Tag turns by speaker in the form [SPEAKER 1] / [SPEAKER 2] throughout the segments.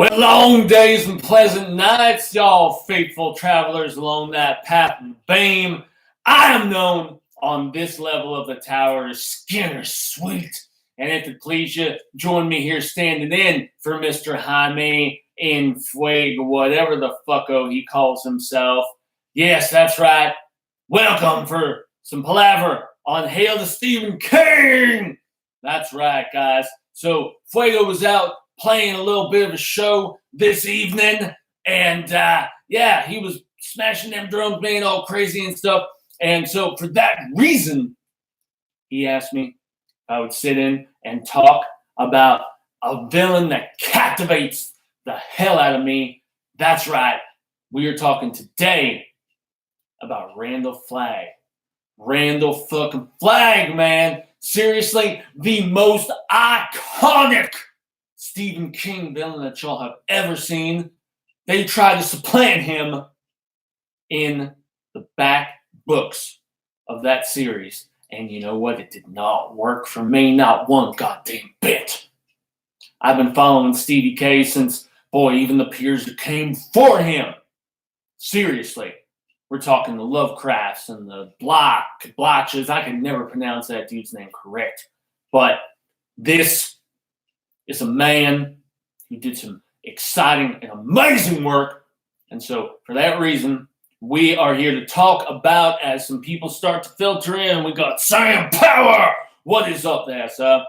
[SPEAKER 1] Well, long days and pleasant nights, y'all faithful travelers along that path of fame. I am known on this level of the tower as Skinner Sweet. And if it please you, join me here standing in for Mr. Jaime in Fuego, whatever the fucko he calls himself. Yes, that's right. Welcome for some palaver on Hail to Stephen King. That's right, guys. So Fuego was out playing a little bit of a show this evening, and he was smashing them drums, being all crazy and stuff. And so for that reason, he asked me if I would sit in and talk about a villain that captivates the hell out of me. That's right. We are talking today about Randall Flagg. Randall fucking Flagg, man. Seriously, the most iconic Stephen King villain that y'all have ever seen. They tried to supplant him in the back books of that series. And you know what? It did not work for me, not one goddamn bit. I've been following Stevie K since, even the peers that came for him. Seriously. We're talking the Lovecrafts and the Blotches. I can never pronounce that dude's name correct. But this is a man who did some exciting and amazing work. And so for that reason, we are here to talk about, as some people start to filter in, we got Sam Power. What is up there, sir?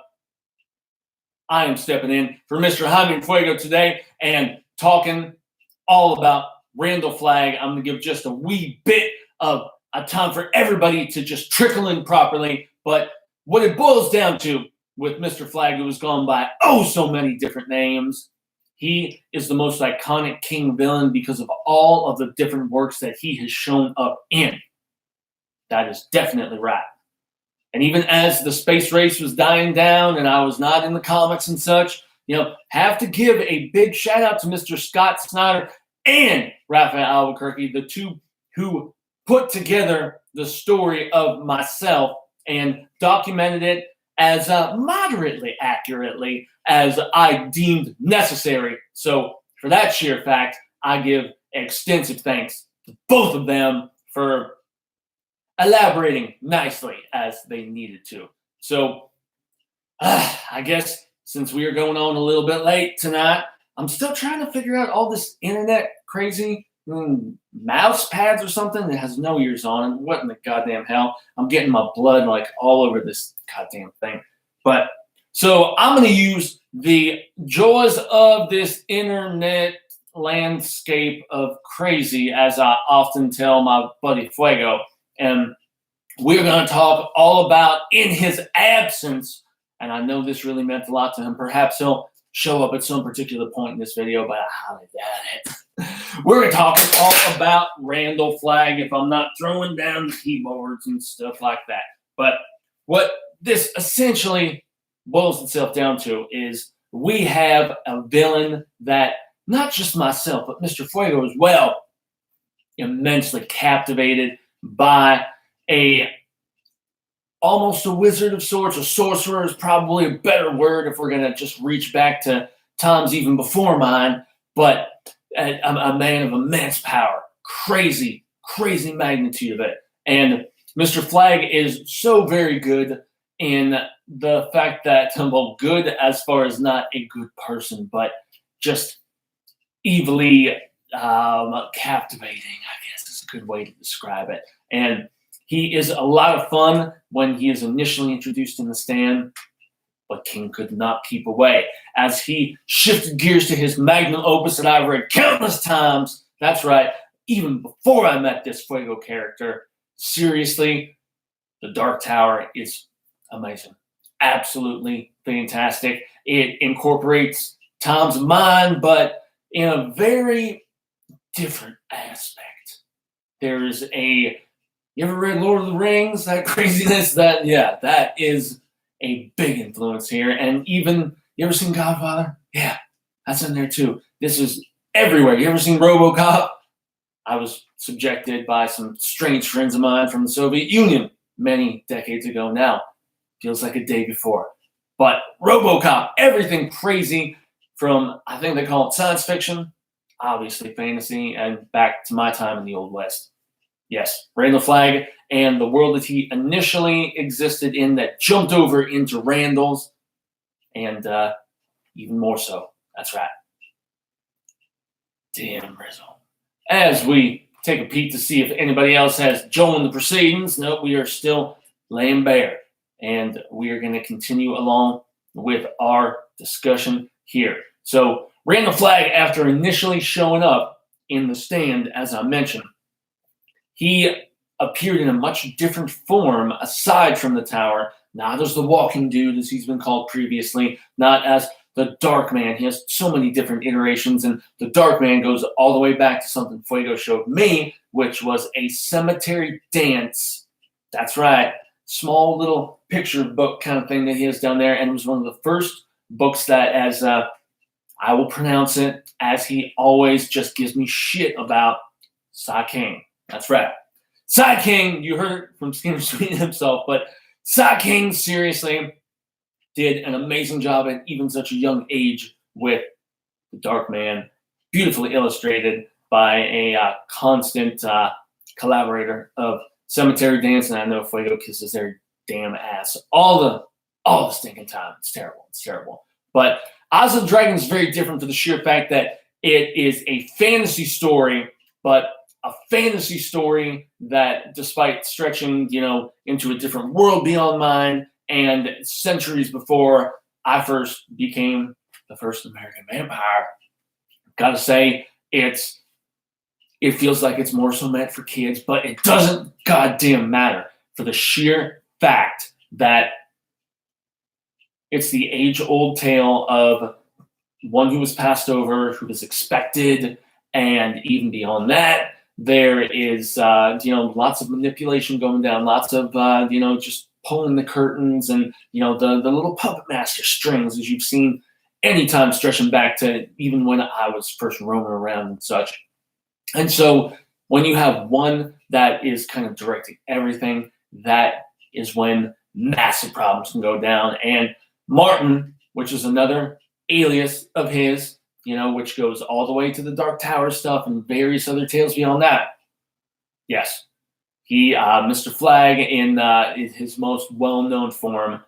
[SPEAKER 1] I am stepping in for Mr. Jaime Fuego today and talking all about Randall Flagg. I'm going to give just a wee bit of a time for everybody to just trickle in properly. But what it boils down to with Mr. Flagg, who has gone by so many different names, he is the most iconic King villain because of all of the different works that he has shown up in. That is definitely right. And even as the space race was dying down and I was not in the comics and such, have to give a big shout out to Mr. Scott Snyder and Raphael Albuquerque, the two who put together the story of myself and documented it as moderately accurately as I deemed necessary. So for that sheer fact, I give extensive thanks to both of them for elaborating nicely as they needed to. So I guess since we are going on a little bit late tonight, I'm still trying to figure out all this internet crazy mouse pads or something that has no ears on it. What in the goddamn hell? I'm getting my blood all over this goddamn thing. But so I'm going to use the joys of this internet landscape of crazy, as I often tell my buddy Fuego. And we're going to talk all about, in his absence, and I know this really meant a lot to him, perhaps he'll show up at some particular point in this video, but I highly doubt it. We're talking all about Randall Flagg if I'm not throwing down the keyboards and stuff like that. But what this essentially boils itself down to is we have a villain that not just myself, but Mr. Fuego as well, immensely captivated by almost a wizard of sorts. A sorcerer is probably a better word if we're going to just reach back to times even before mine, but a man of immense power, crazy magnitude of it. And Mr. Flagg is so very good in the fact that, good as far as not a good person, but just evilly captivating, I guess is a good way to describe it. And he is a lot of fun when he is initially introduced in the stand, but King could not keep away. As he shifted gears to his magnum opus that I've read countless times, that's right, even before I met this Fuego character, seriously, The Dark Tower is amazing. Absolutely fantastic. It incorporates Tom's mind, but in a very different aspect. There's you ever read Lord of the Rings? That craziness, that is a big influence here. And even, you ever seen Godfather? Yeah, that's in there too. This is everywhere. You ever seen RoboCop? I was subjected by some strange friends of mine from the Soviet Union many decades ago now. Feels like a day before. But RoboCop, everything crazy from, I think they call it science fiction, obviously fantasy, and back to my time in the Old West. Yes, Randall Flagg and the world that he initially existed in that jumped over into Randall's, and even more so. That's right. Damn Rizzo. As we take a peek to see if anybody else has joined the proceedings, nope, we are still laying bare. And we are going to continue along with our discussion here. So, Randall Flagg, after initially showing up in the stand, as I mentioned, he appeared in a much different form aside from the tower, not as the walking dude, as he's been called previously, not as the Dark Man. He has so many different iterations, and the Dark Man goes all the way back to something Fuego showed me, which was a cemetery dance. That's right. Small little picture book kind of thing that he has down there, and it was one of the first books that, as I will pronounce it, as he always just gives me shit about, Sa King. That's right. Sa King, you heard it from Skinner Sweet himself, but Sa King seriously did an amazing job at even such a young age with the Dark Man, beautifully illustrated by a constant collaborator of Cemetery Dance, and I know Fuego kisses their damn ass all the stinking time. It's terrible. It's terrible. But Oz of the Dragon is very different for the sheer fact that it is a fantasy story, but a fantasy story that, despite stretching, into a different world beyond mine, and centuries before I first became the first American vampire, gotta say, it feels like it's more so meant for kids, but it doesn't goddamn matter for the sheer fact that it's the age-old tale of one who was passed over, who was expected, and even beyond that, there is, lots of manipulation going down, lots of, just pulling the curtains and, the little puppet master strings, as you've seen anytime stretching back to even when I was first roaming around and such. And so when you have one that is kind of directing everything, that is when massive problems can go down. And Martin, which is another alias of his, which goes all the way to the Dark Tower stuff and various other tales beyond that. Yes, he, Mr. Flagg, in his most well-known form,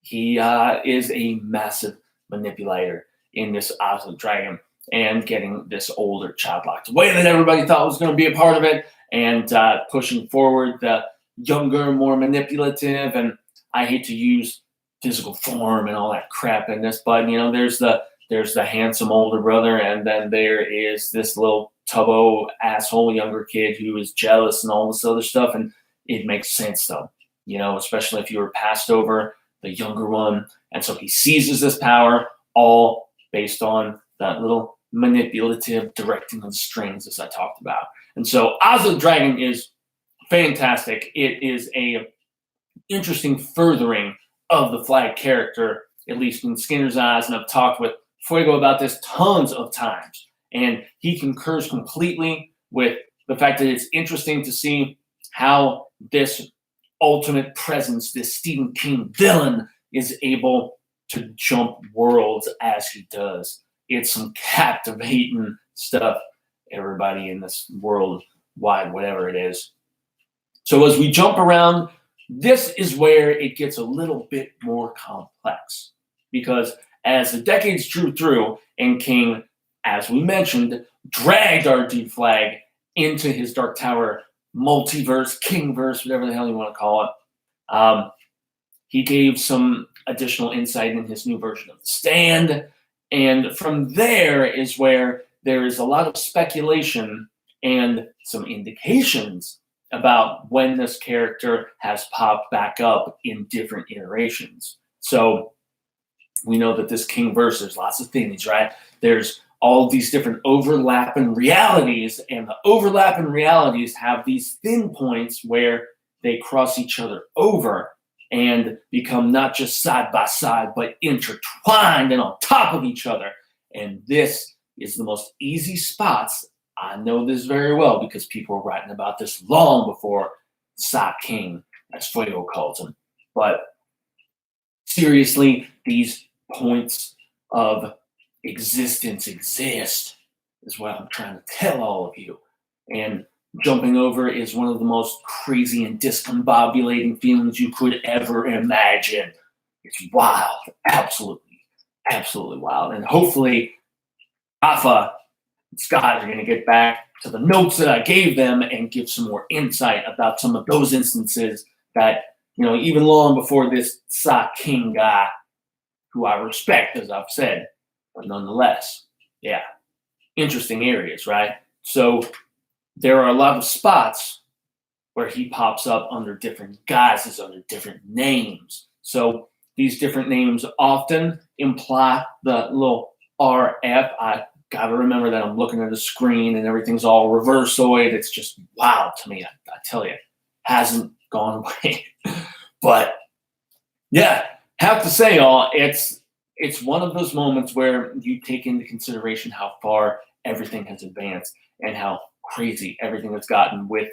[SPEAKER 1] he is a massive manipulator in this Oz of the Dragon and getting this older child locked away that everybody thought was going to be a part of it, and pushing forward the younger, more manipulative, and I hate to use physical form and all that crap in this, but there's the handsome older brother, and then there is this little tubbo asshole younger kid who is jealous and all this other stuff, and it makes sense though, especially if you were passed over, the younger one, and so he seizes this power all based on that little manipulative directing of the strings, as I talked about. And so Oz of the Dragon is fantastic. It is a interesting furthering of the Flagg character, at least in Skinner's eyes, and I've talked with Fuego about this tons of times, and he concurs completely with the fact that it's interesting to see how this ultimate presence, this Stephen King villain, is able to jump worlds as he does. It's some captivating stuff, everybody in this world wide, whatever it is. So as we jump around, this is where it gets a little bit more complex, because as the decades drew through and King, as we mentioned, dragged our dude Flagg into his Dark Tower multiverse, Kingverse, whatever the hell you want to call it, he gave some additional insight in his new version of The Stand. And from there is where there is a lot of speculation and some indications about when this character has popped back up in different iterations. So we know that this Kingverse, there's lots of things, right? There's all these different overlapping realities, and the overlapping realities have these thin points where they cross each other over and become not just side by side, but intertwined and on top of each other. And this is the most easy spots. I know this very well because people were writing about this long before Sa King, as Fuego calls him. But seriously, these points of existence exists, is what I'm trying to tell all of you. And jumping over is one of the most crazy and discombobulating feelings you could ever imagine. It's wild, absolutely, absolutely wild. And hopefully, Rafa and Scott are going to get back to the notes that I gave them and give some more insight about some of those instances that, even long before this Sock King guy, who I respect, as I've said, but nonetheless, yeah, interesting areas, right? So there are a lot of spots where he pops up under different guises, under different names. So these different names often imply the little RF. I got to remember that I'm looking at the screen and everything's all reversoid. It's just wild to me. I tell you, hasn't gone away. But yeah, have to say, y'all, it's one of those moments where you take into consideration how far everything has advanced and how crazy everything has gotten with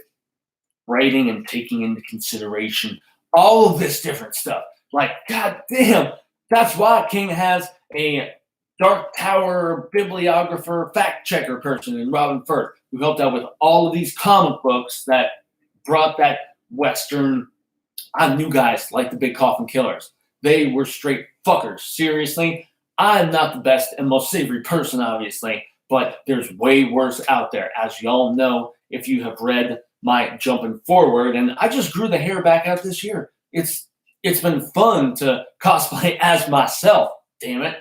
[SPEAKER 1] writing and taking into consideration all of this different stuff. Like, god damn, that's why King has a Dark Tower bibliographer, fact checker person in Robin Firth, who helped out with all of these comic books that brought that Western. I knew guys like the Big Coffin Killers. They were straight fuckers. Seriously, I'm not the best and most savory person, obviously, but there's way worse out there, as y'all know if you have read my Jumping Forward. And I just grew the hair back out this year. It's been fun to cosplay as myself. Damn it.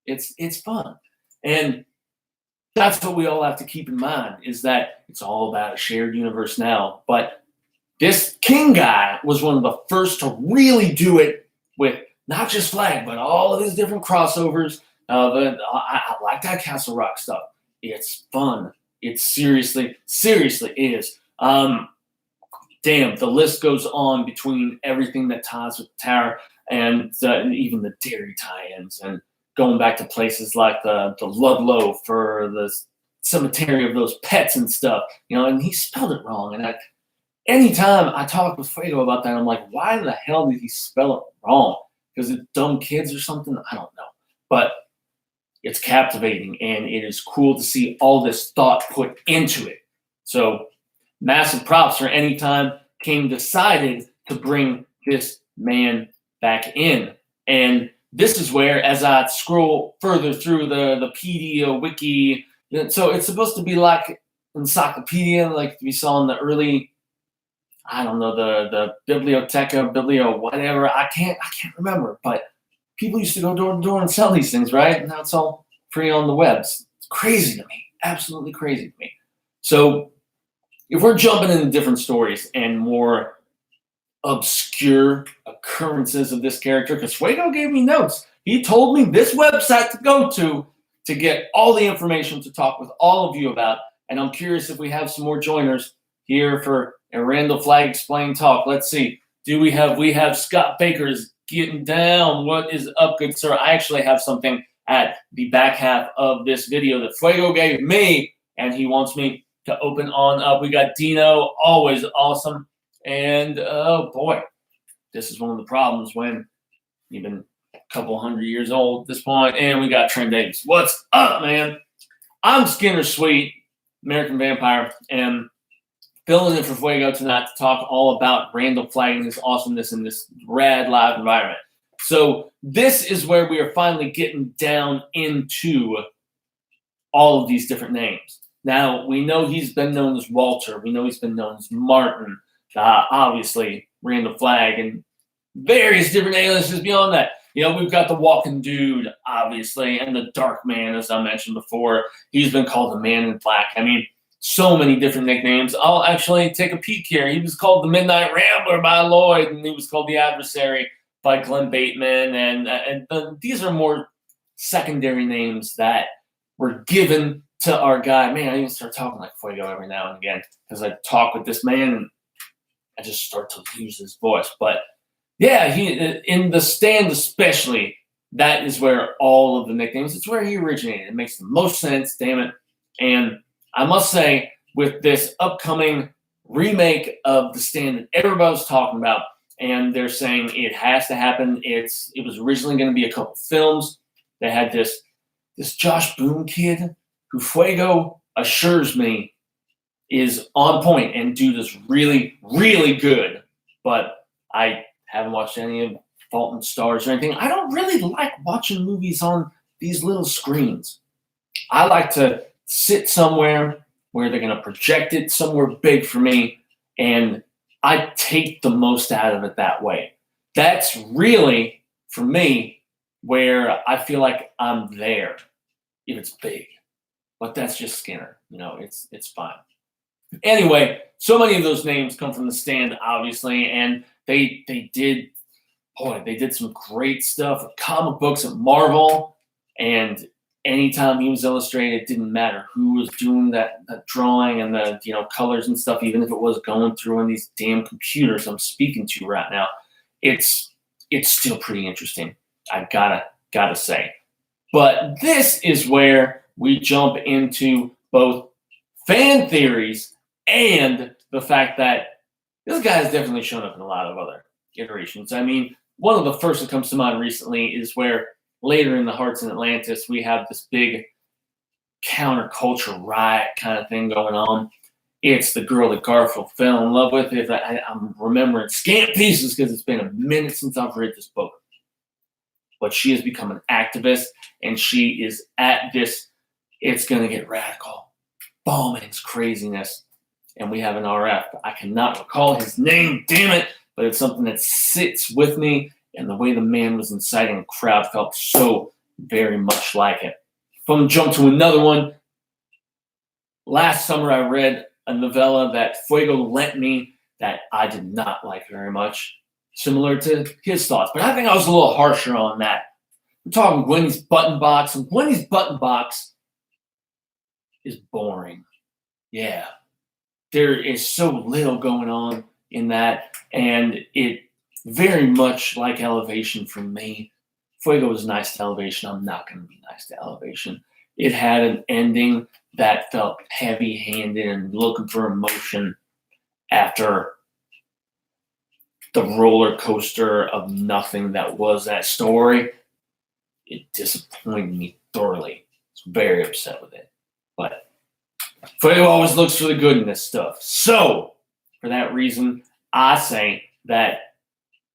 [SPEAKER 1] It's fun. And that's what we all have to keep in mind, is that it's all about a shared universe now. But this King guy was one of the first to really do it with not just Flagg, but all of his different crossovers. I like that Castle Rock stuff. It's fun. It seriously is. Damn, the list goes on between everything that ties with the tower and even the dairy tie-ins, and going back to places like the Ludlow for the cemetery of those pets and stuff. And he spelled it wrong. And anytime I talk with Fuego about that, I'm like, why the hell did he spell it wrong? Because it's dumb kids or something? I don't know. But it's captivating, and it is cool to see all this thought put into it. So massive props for any time King decided to bring this man back in. And this is where, as I scroll further through the Pedia wiki, so it's supposed to be like encyclopedia, like we saw in the early, I don't know, the biblioteca, biblio, whatever. I can't remember, but people used to go door to door and sell these things, right? And now it's all free on the webs. It's crazy to me, absolutely crazy to me. So if we're jumping into different stories and more obscure occurrences of this character, because Fuego gave me notes. He told me this website to go to get all the information to talk with all of you about. And I'm curious if we have some more joiners here for a Randall Flagg Explain Talk. Let's see. We have Scott Baker's getting down. What is up, good sir? I actually have something at the back half of this video that Fuego gave me, and he wants me to open on up. We got Dino, always awesome. And oh boy, this is one of the problems when you've been a couple 100 years old at this point. And we got Trent Davis. What's up, man? I'm Skinner Sweet, American Vampire, and filling in for Fuego tonight to talk all about Randall Flagg and his awesomeness in this rad live environment. So this is where we are finally getting down into all of these different names. Now, we know he's been known as Walter. We know he's been known as Martin. Obviously, Randall Flagg and various different aliases beyond that. We've got the Walking Dude, obviously, and the Dark Man, as I mentioned before. He's been called the Man in Black. I mean, so many different nicknames. I'll actually take a peek here. He was called the Midnight Rambler by Lloyd, and he was called the Adversary by Glenn Bateman. And these are more secondary names that were given to our guy. Man, I even start talking like Fuego every now and again because I talk with this man and I just start to lose his voice. But yeah, he in the Stand especially, that is where all of the nicknames, it's where he originated. It makes the most sense, damn it. And I must say, with this upcoming remake of The Stand that everybody's talking about, and they're saying it has to happen. It was originally going to be a couple films. They had this this Josh Boone kid, who Fuego assures me is on point, and dude is really, really good. But I haven't watched any of Fault in Stars or anything. I don't really like watching movies on these little screens. I like to sit somewhere where they're going to project it somewhere big for me, and I take the most out of it that way. That's really, for me, where I feel like I'm there if it's big. But that's just Skinner. It's fine. Anyway, so many of those names come from the stand, obviously, and they did some great stuff with comic books at Marvel, and anytime he was illustrated, it didn't matter who was doing that drawing and the colors and stuff, even if it was going through on these damn computers I'm speaking to right now. It's still pretty interesting. I gotta say. But this is where we jump into both fan theories and the fact that this guy has definitely shown up in a lot of other iterations. I mean, one of the first that comes to mind recently is where later in the Hearts in Atlantis, we have this big counterculture riot kind of thing going on. It's the girl that Garfield fell in love with. If I'm remembering scant pieces because it's been a minute since I've read this book. But she has become an activist, and she is at this, it's going to get radical, bombings, craziness. And we have an RF. I cannot recall his name, damn it, but it's something that sits with me, and the way the man was inciting a crowd felt so very much like it. From jump to another one, last summer I read a novella that Fuego lent me that I did not like very much, similar to his thoughts, but I think I was a little harsher on that. I'm talking Gwenny's Button Box, and Gwenny's Button Box is boring. Yeah. There is so little going on in that, and it very much like Elevation for me. Fuego was nice to Elevation. I'm not going to be nice to Elevation. It had an ending that felt heavy-handed and looking for emotion after the roller coaster of nothing that was that story. It disappointed me thoroughly. I was very upset with it. But Fuego always looks for the good in this stuff. So, for that reason, I say that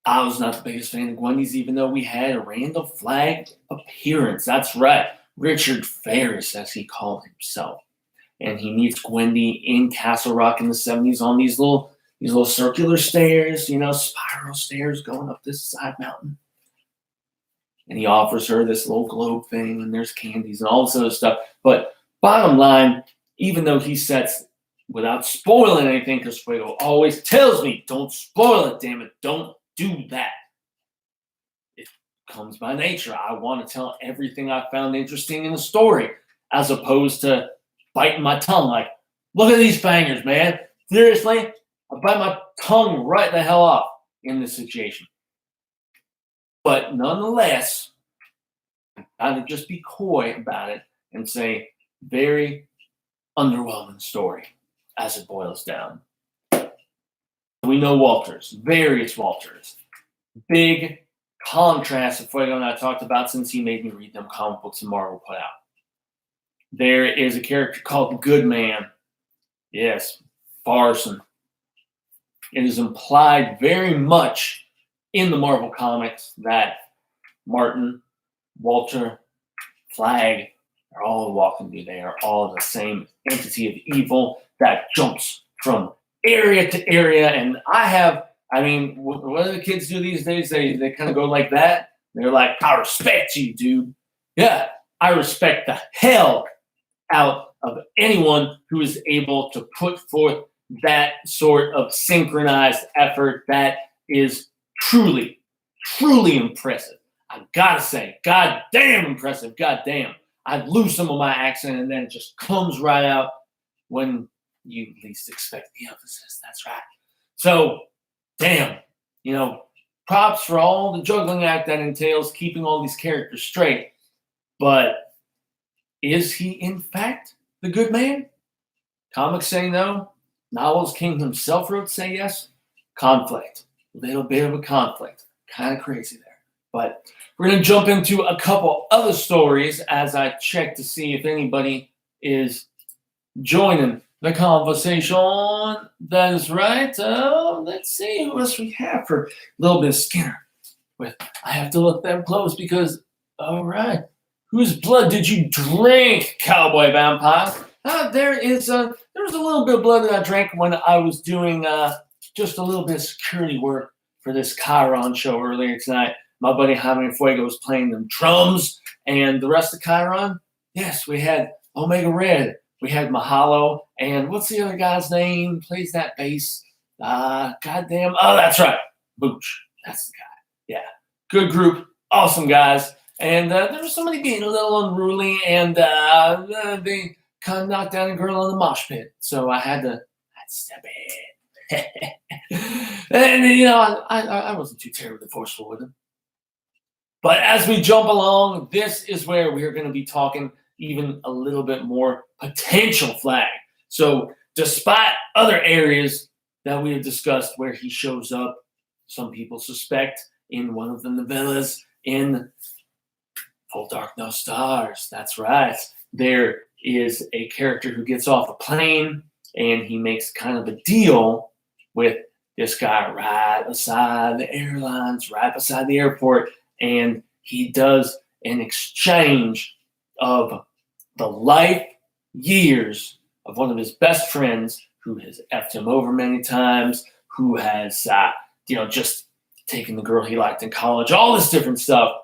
[SPEAKER 1] I was not the biggest fan of Gwendy's, even though we had a Randall Flagg appearance. That's right. Richard Ferris, as he called himself. And he meets Gwendy in Castle Rock in the 70s on these little circular stairs, spiral stairs going up this side mountain. And he offers her this little globe thing, and there's candies and all this other stuff. But bottom line, even though he sets, without spoiling anything, because Fuego always tells me, don't spoil it, damn it, don't do that. It comes by nature. I want to tell everything I found interesting in the story, as opposed to biting my tongue like, look at these bangers, man. Seriously, I bite my tongue right the hell off in this situation. But nonetheless, I gotta just be coy about it and say, very underwhelming story as it boils down. We know Walters, various Walters. Big contrast that Fuego and I talked about since he made me read them comic books and Marvel put out. There is a character called the Good Man. Yes, Farson. It is implied very much in the Marvel comics that Martin, Walter, Flagg are all walking through. They are all the same entity of evil that jumps from area to area. And what do the kids do these days? They kind of go like that. They're like, I respect you, dude. Yeah, I respect the hell out of anyone who is able to put forth that sort of synchronized effort. That is truly, truly impressive. I've got to say, goddamn impressive, goddamn. I'd lose some of my accent and then it just comes right out when you least expect the emphasis. That's right. So, damn, props for all the juggling act that entails keeping all these characters straight. But is he, in fact, the Good Man? Comics say no. Novels King himself wrote say yes. Conflict. Little bit of a conflict. Kind of crazy there. But we're going to jump into a couple other stories as I check to see if anybody is joining the conversation. That is right. Let's see who else we have for a little bit of Skinner. I have to look them close because, all right, whose blood did you drink, cowboy vampire? There was a little bit of blood that I drank when I was doing just a little bit of security work for this Chiron show earlier tonight. My buddy Jaime Fuego was playing them drums, and the rest of Chiron, yes, we had Omega Red, we had Mahalo, and what's the other guy's name? Plays that bass. Goddamn. Oh, that's right, Booch. That's the guy. Yeah, good group, awesome guys. And there was somebody being a little unruly, and they kind of knocked down a girl in the mosh pit. So I had to step in. And, you know, I wasn't too terribly forceful with him. But as we jump along, this is where we are going to be talking even a little bit more potential Flagg. So despite other areas that we have discussed where he shows up, some people suspect in one of the novellas in Full Dark No Stars. That's right. There is a character who gets off a plane and he makes kind of a deal with this guy right beside the airlines, right beside the airport, and he does an exchange of the life years of one of his best friends who has effed him over many times, who has, just taken the girl he liked in college, all this different stuff.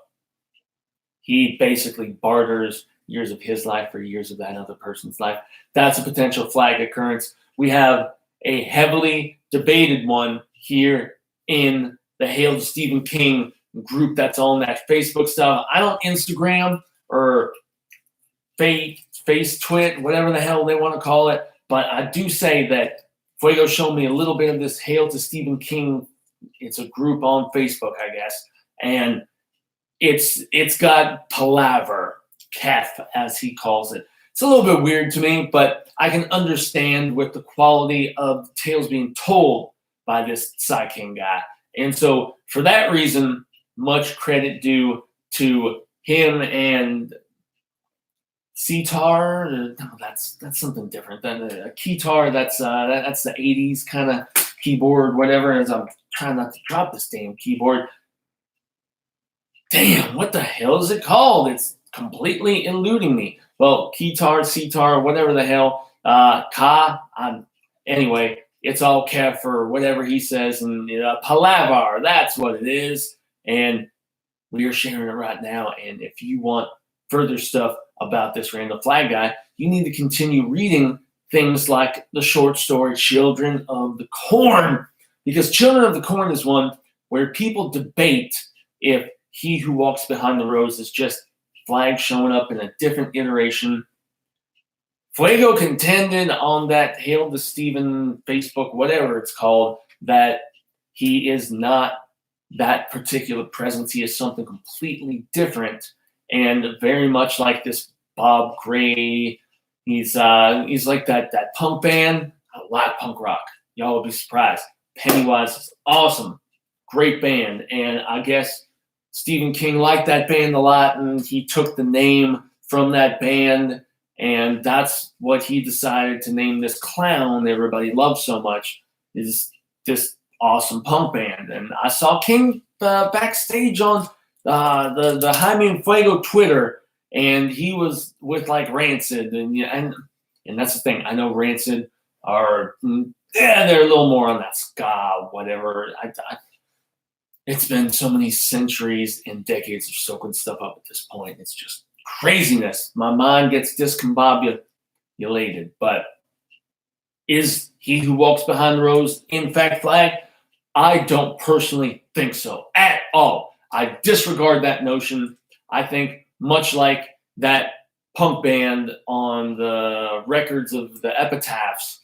[SPEAKER 1] He basically barters years of his life for years of that other person's life. That's a potential Flagg occurrence. We have a heavily debated one here in the Hail to Stephen King group that's on that Facebook stuff. I don't Instagram or face twit, whatever the hell they want to call it, but I do say that Fuego showed me a little bit of this Hail to Stephen King. It's a group on Facebook, I guess, and it's got palaver, kef, as he calls it. It's a little bit weird to me, but I can understand with the quality of tales being told by this Psy King guy. And so for that reason, much credit due to him and Sitar. No, that's something different than a keytar. That's the 80s kind of keyboard, whatever. As I'm trying not to drop this damn keyboard. Damn, what the hell is it called? It's completely eluding me. Well, keytar, sitar, whatever the hell. Anyway, it's all kef or whatever he says, and palavar. That's what it is. And we are sharing it right now. And if you want further stuff about this Randall Flagg guy, you need to continue reading things like the short story Children of the Corn, because Children of the Corn is one where people debate if He Who Walks Behind the Rose is just Flagg showing up in a different iteration. Fuego contended on that Hail to Stephen Facebook, whatever it's called, that he is not that particular presence. He is something completely different, and very much like this Bob Gray. He's like that punk band. I like punk rock. Y'all will be surprised. Pennywise is awesome, great band, and I guess Stephen King liked that band a lot, and he took the name from that band, and that's what he decided to name this clown everybody loves so much, is this awesome punk band. And I saw King backstage on the Jaime and Fuego Twitter, and he was with like Rancid, and that's the thing. I know Rancid are they're a little more on that ska, whatever. It's been so many centuries and decades of soaking stuff up at this point. It's just craziness. My mind gets discombobulated. But is He Who Walks Behind the Rose in fact Flagg? I don't personally think so at all. I disregard that notion. I think much like that punk band on the records of the Epitaphs,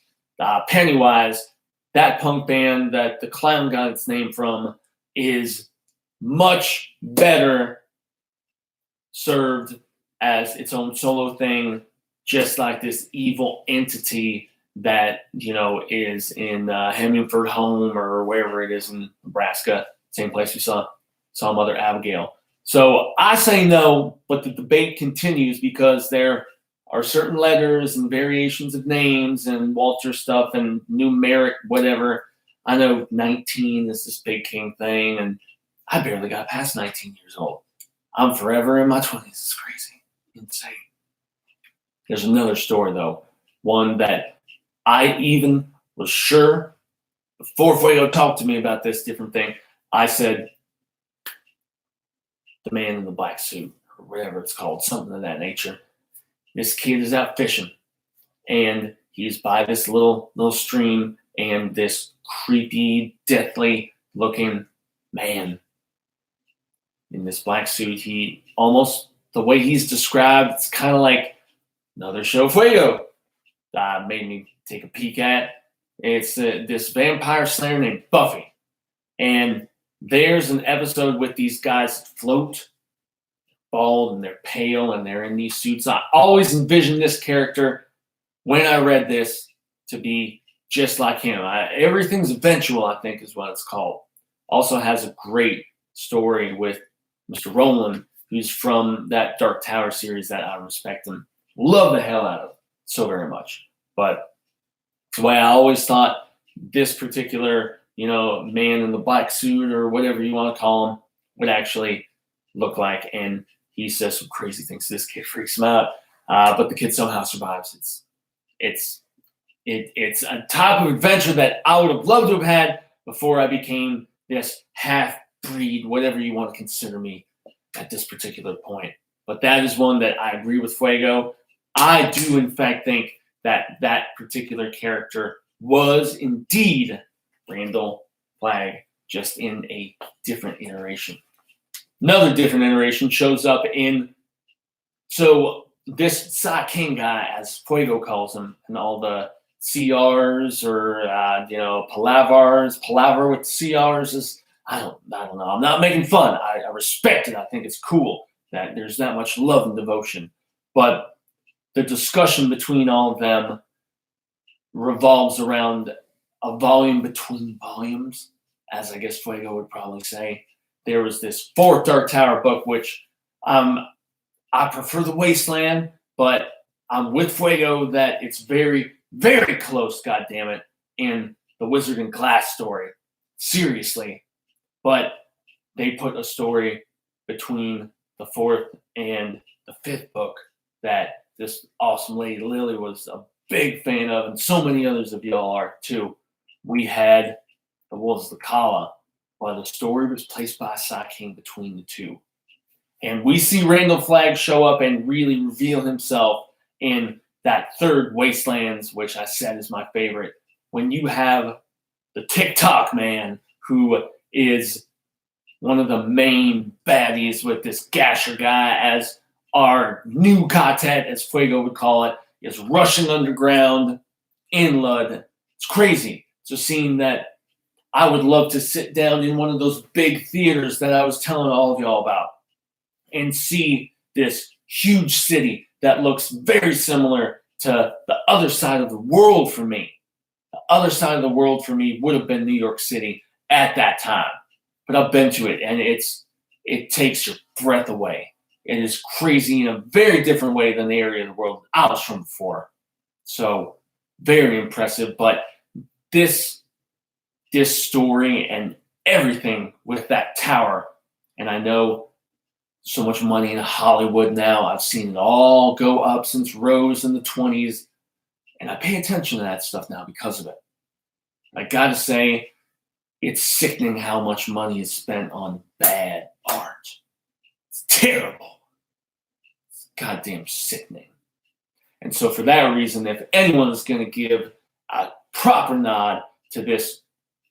[SPEAKER 1] Pennywise, that punk band that the clown got its name from, is much better served as its own solo thing, just like this evil entity that, is in Hemingford Home or wherever it is in Nebraska, same place we saw some other Abigail. So I say no, but the debate continues because there are certain letters and variations of names and Walter stuff and numeric whatever. I know 19 is this big king thing, and I barely got past 19 years old. I'm forever in my 20s. It's crazy. Insane. There's another story, though. One that I even was sure, before Fuego talked to me about this different thing, I said, the man in the black suit, or whatever it's called, something of that nature. This kid is out fishing, and he's by this little stream, and this creepy, deathly looking man in this black suit, he almost, the way he's described, it's kind of like another show Fuego made me take a peek at. It's this vampire slayer named Buffy. And there's an episode with these guys that float, bald, and they're pale, and they're in these suits. I always envisioned this character, when I read this, to be just like him. Everything's eventual, I think, is what it's called. Also has a great story with Mr. Rolo, who's from that Dark Tower series that I respect and love the hell out of so very much. But the way I always thought this particular, man in the black suit or whatever you want to call him would actually look like. And he says some crazy things. This kid freaks him out, but the kid somehow survives. It's a type of adventure that I would have loved to have had before I became this half-breed, whatever you want to consider me at this particular point. But that is one that I agree with Fuego. I do, in fact, think that that particular character was indeed Randall Flagg, just in a different iteration. Another different iteration shows up in, so this Sa King guy, as Fuego calls him, and all the CRs or palaver with CRs is, I don't know. I'm not making fun. I respect it. I think it's cool that there's that much love and devotion. But the discussion between all of them revolves around a volume between volumes, as I guess Fuego would probably say. There was this fourth Dark Tower book, which I prefer the Wasteland, but I'm with Fuego that it's very, very close, goddammit, in the Wizard and Glass story. Seriously. But they put a story between the fourth and the fifth book that this awesome lady Lily was a big fan of, and so many others of y'all are too. We had The Wolves of the Kala, while the story was placed by Sa King between the two. And we see Randall Flagg show up and really reveal himself in that third Wastelands, which I said is my favorite. When you have the TikTok man, who is one of the main baddies with this Gasher guy, as our new quartet, as Fuego would call it, is rushing underground in Lud. It's crazy. It's a scene that I would love to sit down in one of those big theaters that I was telling all of y'all about and see this huge city that looks very similar to the other side of the world for me. The other side of the world for me would have been New York City at that time. But I've been to it, and it takes your breath away. It is crazy in a very different way than the area of the world I was from before. So very impressive. But this story and everything with that tower, and I know so much money in Hollywood now. I've seen it all go up since Rose in the 20s, and I pay attention to that stuff now because of it. I gotta say, it's sickening how much money is spent on bad art. It's terrible. It's goddamn sickening. And so for that reason, if anyone is going to give a proper nod to this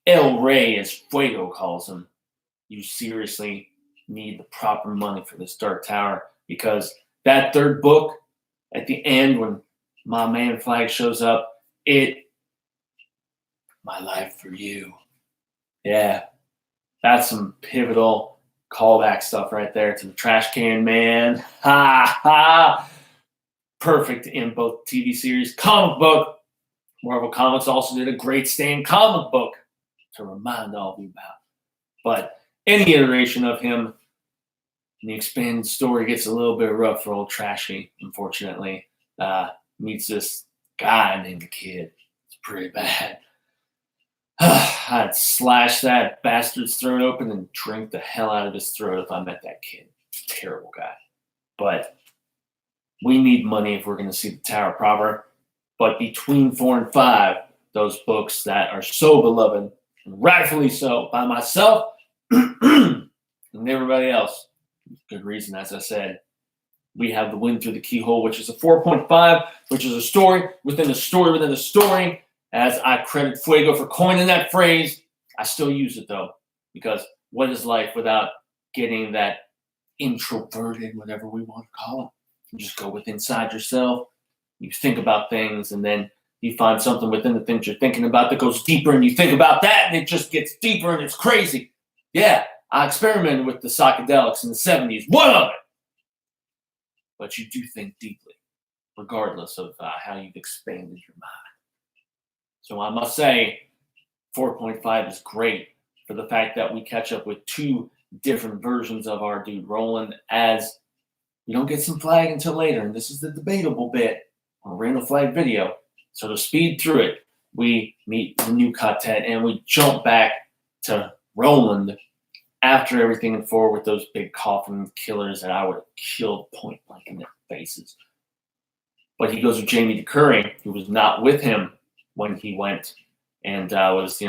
[SPEAKER 1] El Rey, as Fuego calls him, you seriously need the proper money for this Dark Tower, because that third book, at the end when my man Flagg shows up, my life for you. Yeah, that's some pivotal callback stuff right there to the Trash Can Man. Ha ha! Perfect in both TV series, comic book. Marvel Comics also did a great stand comic book to remind all of you about. But any iteration of him. And the expanded story gets a little bit rough for old Trashy, unfortunately. Meets this guy named the Kid. It's pretty bad. I'd slash that bastard's throat open and drink the hell out of his throat if I met that kid. Terrible guy. But we need money if we're going to see the Tower proper. But between 4 and 5, those books that are so beloved, and rightfully so, by myself and everybody else, good reason, as I said, we have The Wind Through the Keyhole, which is a 4.5, which is a story within a story within a story. As I credit Fuego for coining that phrase, I still use it, though, because what is life without getting that introverted, whatever we want to call it? You just go inside yourself, you think about things, and then you find something within the things you're thinking about that goes deeper, and you think about that, and it just gets deeper, and it's crazy. Yeah, I experimented with the psychedelics in the 70s, one of it. But you do think deeply, regardless of how you've expanded your mind. So I must say, 4.5 is great for the fact that we catch up with 2 different versions of our dude Roland, as we don't get some Flagg until later, and this is the debatable bit on a Randall Flagg video. So to speed through it, we meet the new quartet, and we jump back to Roland after everything in 4 with those big coffin killers that I would have killed point blank in their faces. But he goes with Jamie DeCurry, who was not with him when he went and was,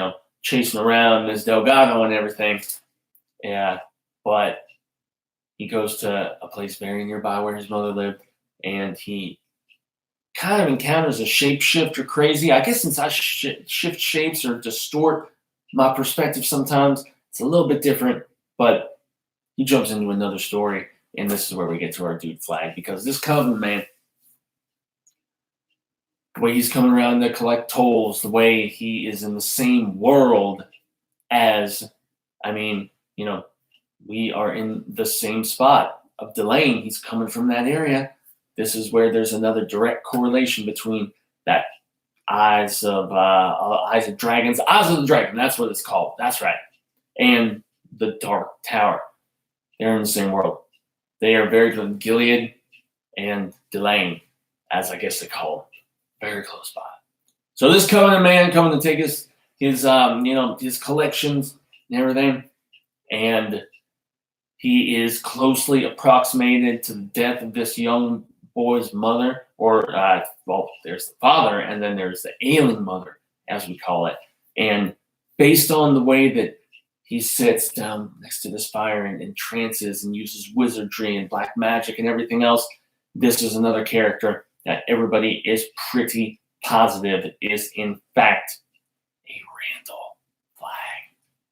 [SPEAKER 1] chasing around Ms. Delgado and everything. Yeah, but he goes to a place very nearby where his mother lived, and he kind of encounters a shapeshifter crazy. I guess since I shift shapes or distort my perspective sometimes, it's a little bit different, but he jumps into another story, and this is where we get to our dude Flagg, because this Covenant, man, the way he's coming around to collect tolls, the way he is in the same world as, we are in the same spot of Delane. He's coming from that area. This is where there's another direct correlation between that Eyes of the Dragon, that's what it's called. That's right. And the Dark Tower. They're in the same world. They are very close. Gilead and Delane, as I guess they call them. Very close by. So this Covenant man coming to take his collections and everything, and he is closely approximated to the death of this young boy's mother, or there's the father, and then there's the ailing mother, as we call it. And based on the way that he sits down next to this fire and trances and uses wizardry and black magic and everything else, this is another character that everybody is pretty positive is in fact a Randall Flagg.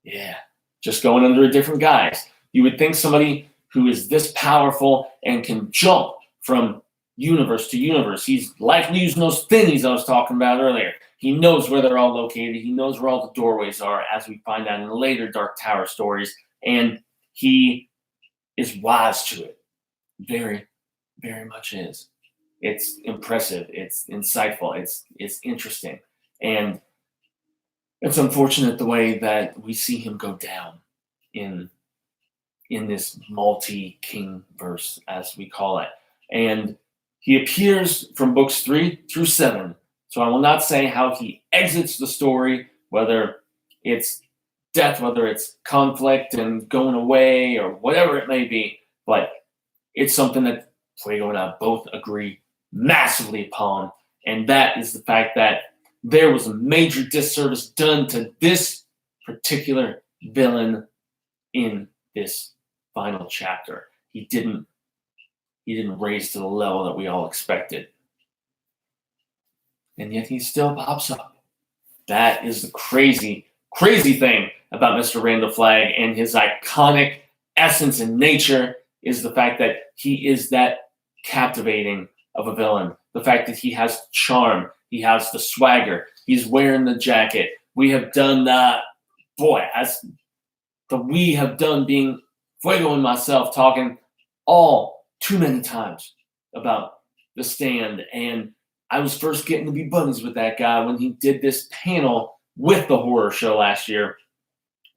[SPEAKER 1] Yeah, just going under a different guise. You would think somebody who is this powerful and can jump from universe to universe. He's likely using those thinnies I was talking about earlier. He knows where they're all located. He knows where all the doorways are, as we find out in the later Dark Tower stories. And he is wise to it. Very, very much is. It's impressive. It's insightful. It's interesting. And it's unfortunate the way that we see him go down in this multi-king verse, as we call it. And he appears from books 3 through 7. So I will not say how he exits the story, whether it's death, whether it's conflict and going away, or whatever it may be. But it's something that Fuego and I both agree massively upon. And that is the fact that there was a major disservice done to this particular villain in this final chapter. He didn't raise to the level that we all expected. And yet he still pops up. That is the crazy, crazy thing about Mr. Randall Flagg and his iconic essence and nature, is the fact that he is that captivating of a villain. The fact that he has charm, he has the swagger, he's wearing the jacket. We have done that, we have done being Fuego and myself talking all too many times about The Stand. And I was first getting to be buddies with that guy when he did this panel with the horror show last year.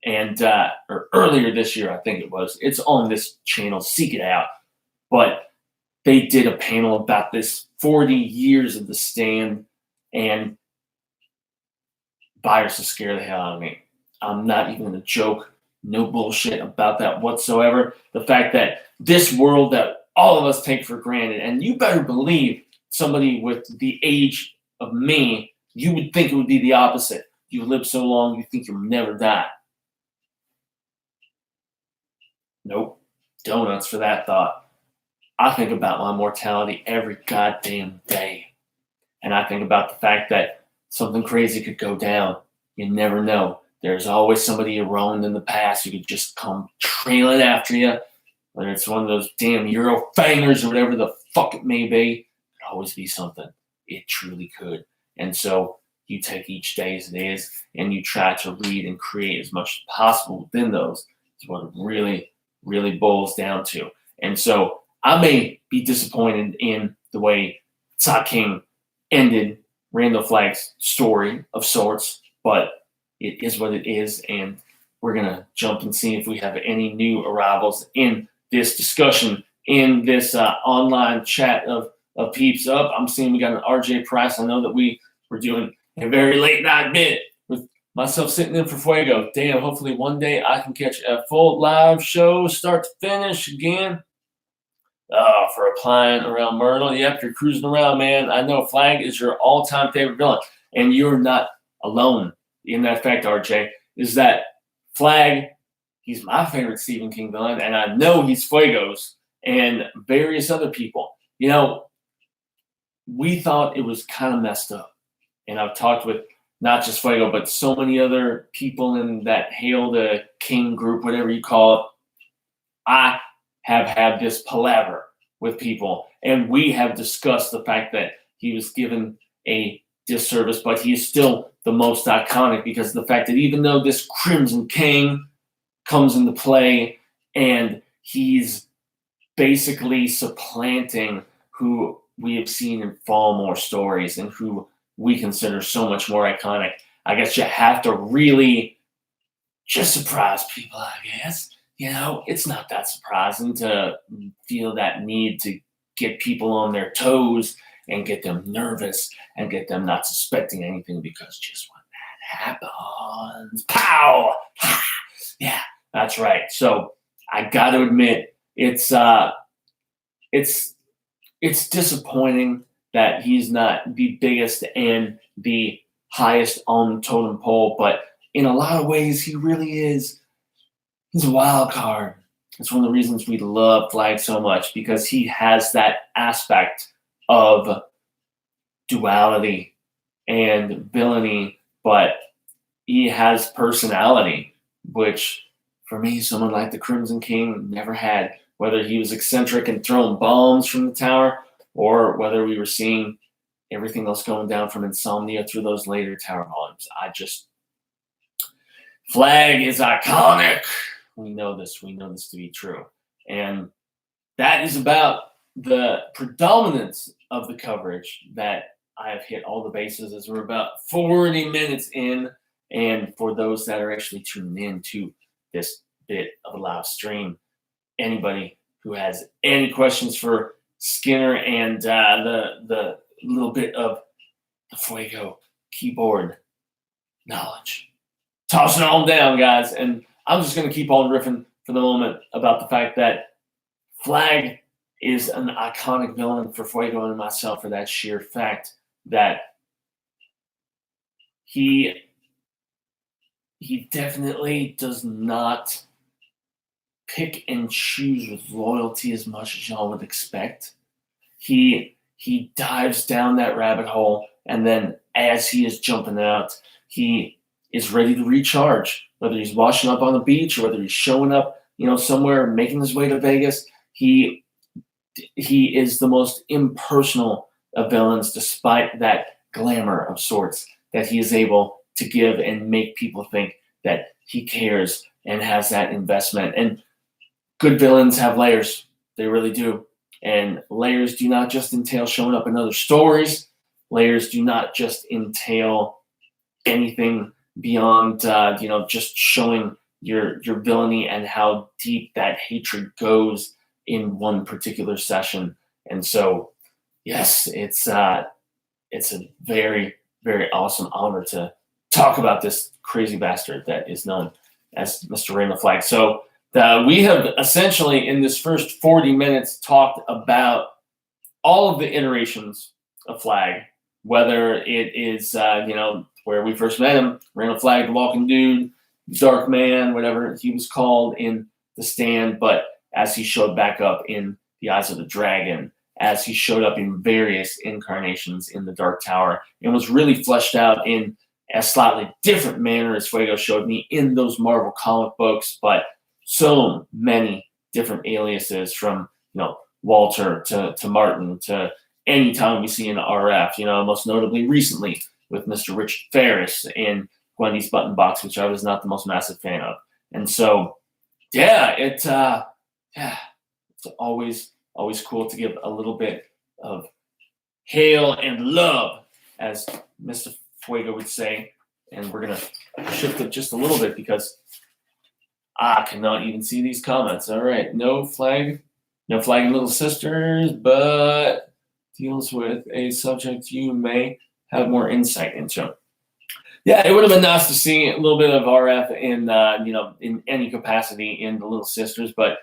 [SPEAKER 1] and or earlier this year, I think it was. It's on this channel. Seek it out. But they did a panel about this 40 years of the stand, and viruses scare the hell out of me. I'm not even going to joke. No bullshit about that whatsoever. The fact that this world that all of us take for granted, and you better believe somebody with the age of me, you would think it would be the opposite. You live so long, you think you'll never die. Nope. Donuts for that thought. I think about my mortality every goddamn day. And I think about the fact that something crazy could go down. You never know. There's always somebody you wronged in the past who could just come trailing after you. Whether it's one of those damn Eurofangers or whatever the fuck it may be, it could always be something. It truly could. And so you take each day as it is, and you try to read and create as much as possible within those. Is what it really, really boils down to. And so I may be disappointed in the way Sa King ended Randall Flagg's story of sorts, but it is what it is, and we're going to jump and see if we have any new arrivals in this discussion, in this online chat of peeps up. I'm seeing we got an RJ Price. I know that we were doing a very late night bit with myself sitting in for Fuego. Damn, hopefully one day I can catch a full live show, start to finish again. For applying around Myrtle. Yep, you're cruising around, man. I know Flagg is your all-time favorite villain, and you're not alone in that fact, RJ, is that Flagg, he's my favorite Stephen King villain, and I know he's Fuego's and various other people. You know, we thought it was kind of messed up, and I've talked with not just Fuego, but so many other people in that Hail the King group, whatever you call it. I have had this palaver with people, and we have discussed the fact that he was given a disservice, but he is still the most iconic because of the fact that even though this Crimson King comes into play and he's basically supplanting who we have seen in far more stories and who we consider so much more iconic, I guess you have to really just surprise people, I guess. You know, it's not that surprising to feel that need to get people on their toes and get them nervous and get them not suspecting anything, because just when that happens, pow! Yeah, that's right. So I got to admit, it's disappointing that he's not the biggest and the highest on the totem pole, but in a lot of ways, he really is. He's a wild card. It's one of the reasons we love Flagg so much, because he has that aspect of duality and villainy, but he has personality, which for me, someone like the Crimson King never had, whether he was eccentric and throwing bombs from the tower, or whether we were seeing everything else going down from Insomnia through those later tower volumes. Flagg is iconic. We know this to be true. And that is about the predominance of the coverage that I have hit all the bases, as we're about 40 minutes in. And for those that are actually tuning in to this bit of a live stream, anybody who has any questions for Skinner and the little bit of the Fuego keyboard knowledge, toss it on down, guys. And I'm just going to keep on riffing for the moment about the fact that Flagg is an iconic villain for Fuego and myself, for that sheer fact that he definitely does not pick and choose with loyalty as much as y'all would expect. He dives down that rabbit hole, and then as he is jumping out, he is ready to recharge. Whether he's washing up on the beach or whether he's showing up, somewhere, making his way to Vegas, he is the most impersonal of villains, despite that glamour of sorts that he is able to give and make people think that he cares and has that investment. And good villains have layers. They really do. And layers do not just entail showing up in other stories. Layers do not just entail anything beyond, just showing your villainy and how deep that hatred goes in one particular session. And so, yes, it's a very, very awesome honor to talk about this crazy bastard that is known as Mr. Randall Flagg. So we have essentially in this first 40 minutes talked about all of the iterations of Flagg, whether it is, where we first met him, Randall Flagg, the walking dude, Dark Man, whatever he was called in The Stand, but as he showed back up in The Eyes of the Dragon, as he showed up in various incarnations in the Dark Tower, and was really fleshed out in a slightly different manner as Fuego showed me in those Marvel comic books, but so many different aliases from, Walter to Martin to any time we see in RF, most notably recently with Mr. Richard Ferris in Gwendy's Button Box, which I was not the most massive fan of. And so, it's always cool to give a little bit of hail and love, as Mr. Fuego would say. And we're going to shift it just a little bit because I cannot even see these comments. All right, no Flagg and Little Sisters, but deals with a subject you may have more insight into. Yeah, it would have been nice to see a little bit of RF in, in any capacity in the Little Sisters, but,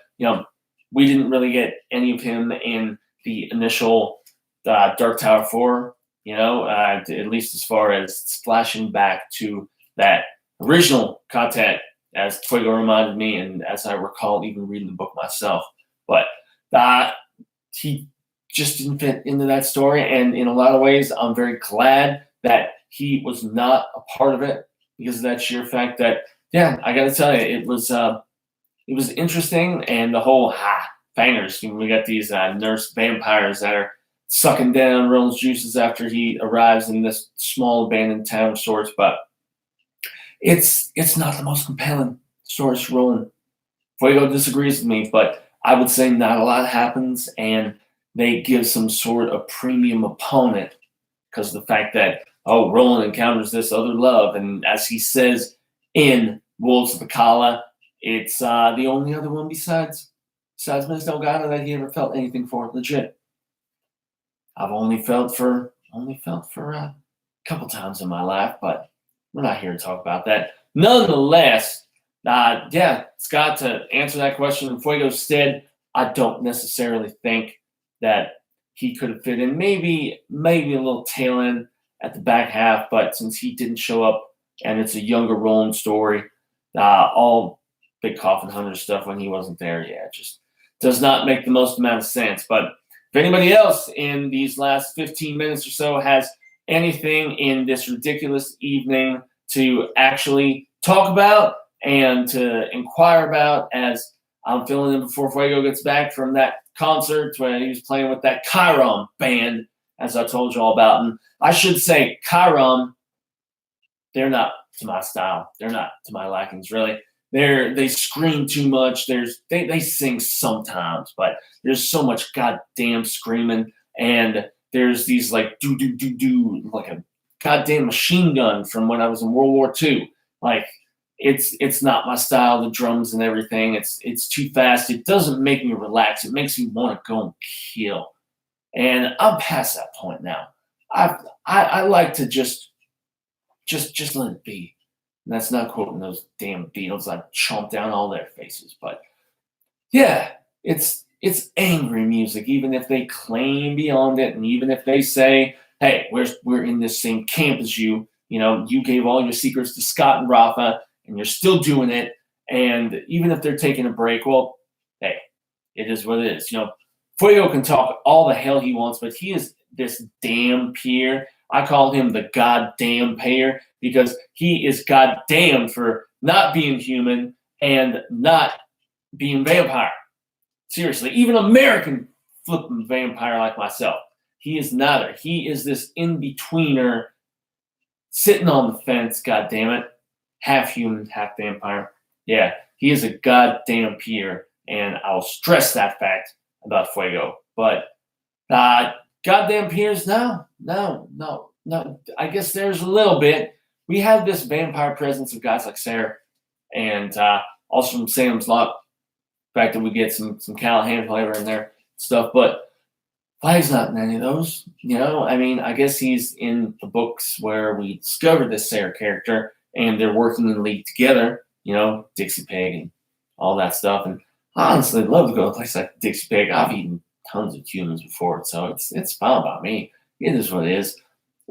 [SPEAKER 1] we didn't really get any of him in the initial Dark Tower 4, at least as far as flashing back to that original content, as Fuego reminded me, and as I recall even reading the book myself. But he just didn't fit into that story, and in a lot of ways, I'm very glad that he was not a part of it, because of that sheer fact that, I got to tell you, it was interesting, and the whole fangers. We got these nurse vampires that are sucking down Roland's juices after he arrives in this small abandoned town of sorts, but it's not the most compelling story for Roland. Fuego disagrees with me, but I would say not a lot happens, and they give some sort of premium opponent because of the fact that, Roland encounters this other love, and as he says in Wolves of the Kala, it's the only other one besides Miss Delgado that he ever felt anything for, legit. I've only felt for a couple times in my life, but we're not here to talk about that. Nonetheless, Scott, to answer that question in Fuego's stead, I don't necessarily think that he could have fit in. Maybe a little tail end at the back half, but since he didn't show up and it's a younger Roland story, all Big Coffin Hunter stuff when he wasn't there, it just does not make the most amount of sense. But if anybody else in these last 15 minutes or so has anything in this ridiculous evening to actually talk about and to inquire about, as I'm filling in before Fuego gets back from that concert where he was playing with that Chiron band, as I told you all about. And I should say, Chiron, they're not to my style. They're not to my likings, really. They scream too much. They sing sometimes, but there's so much goddamn screaming, and there's these like do do do do like a goddamn machine gun from when I was in World War II. Like it's not my style. The drums and everything. It's too fast. It doesn't make me relax. It makes me want to go and kill. And I'm past that point now. I like to just let it be. And that's not quoting those damn Beatles. I chomp down all their faces. But it's angry music, even if they claim beyond it, and even if they say, hey, we're in this same camp as you. You gave all your secrets to Scott and Rafa, and you're still doing it. And even if they're taking a break, well, hey, it is what it is. Fuego can talk all the hell he wants, but he is this damn peer. I call him the goddamn payer because he is goddamn for not being human and not being vampire. Seriously, even American flipping vampire like myself. He is neither. He is this in-betweener sitting on the fence, goddamn it. Half human, half vampire. Yeah, he is a goddamn peer, and I'll stress that fact about Fuego. But goddamn peers, no. I guess there's a little bit. We have this vampire presence of guys like Sarah, and Also from Salem's Lot. The fact that we get some Callahan flavor in there stuff, but Flagg's not in any of those. I mean, I guess he's in the books where we discovered this Sarah character, and they're working in league together. Dixie Pig and all that stuff. And I honestly love to go to a place like Dixie Pig. I've eaten tons of humans before, so it's fine by me. It is what it is.